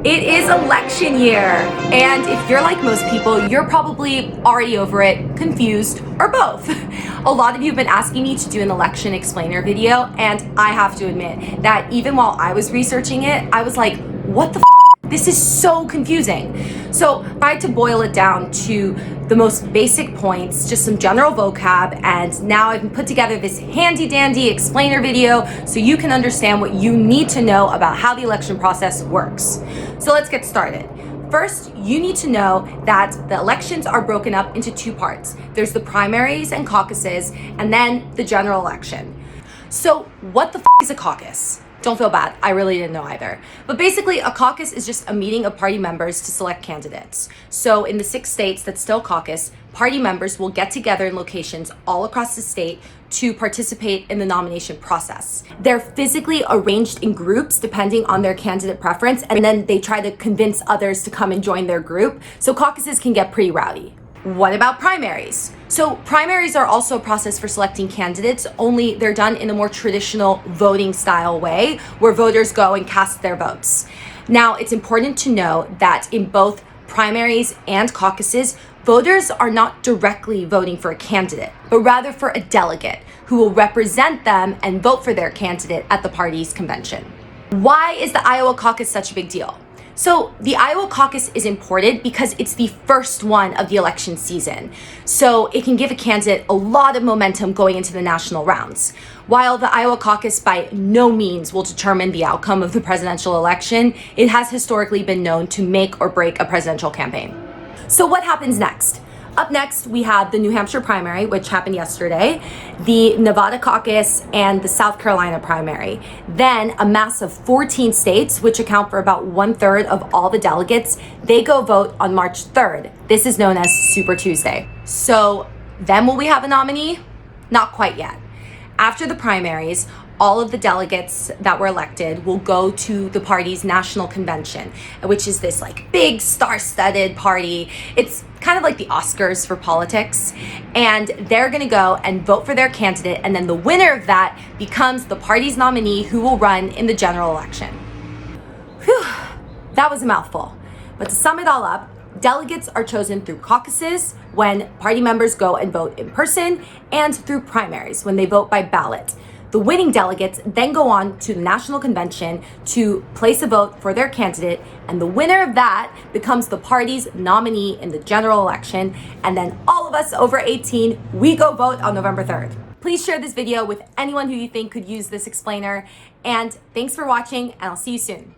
It is election year, and if you're like most people, you're probably already over it, confused, or both. A lot of you have been asking me to do an election explainer video, and I have to admit that even while I was researching it, I was like, what the f***? This is so confusing. So I tried to boil it down to the most basic points, just some general vocab, and now I've put together this handy dandy explainer video so you can understand what you need to know about how the election process works. So let's get started. First, you need to know that the elections are broken up into two parts. There's the primaries and caucuses, and then the general election. So what the f*** is a caucus? Don't feel bad, I really didn't know either. But basically, a caucus is just a meeting of party members to select candidates. So in the 6 states that still caucus, party members will get together in locations all across the state to participate in the nomination process. They're physically arranged in groups depending on their candidate preference, and then they try to convince others to come and join their group. So caucuses can get pretty rowdy. What about primaries? So primaries are also a process for selecting candidates, only they're done in a more traditional voting style way where voters go and cast their votes. Now, it's important to know that in both primaries and caucuses, voters are not directly voting for a candidate, but rather for a delegate who will represent them and vote for their candidate at the party's convention. Why is the Iowa caucus such a big deal? So the Iowa caucus is important because it's the first one of the election season. So it can give a candidate a lot of momentum going into the national rounds. While the Iowa caucus by no means will determine the outcome of the presidential election, it has historically been known to make or break a presidential campaign. So what happens next? Up next, we have the New Hampshire primary, which happened yesterday, the Nevada caucus, and the South Carolina primary. Then a mass of 14 states, which account for about 1/3 of all the delegates, they go vote on March 3rd. This is known as Super Tuesday. So then will we have a nominee? Not quite yet. After the primaries, all of the delegates that were elected will go to the party's national convention, which is this like big star-studded party. It's kind of like the Oscars for politics. And they're gonna go and vote for their candidate, and then the winner of that becomes the party's nominee who will run in the general election. Whew, that was a mouthful. But to sum it all up, delegates are chosen through caucuses when party members go and vote in person, and through primaries when they vote by ballot. The winning delegates then go on to the national convention to place a vote for their candidate, and the winner of that becomes the party's nominee in the general election, and then all of us over 18, we go vote on November 3rd. Please share this video with anyone who you think could use this explainer, and thanks for watching, and I'll see you soon.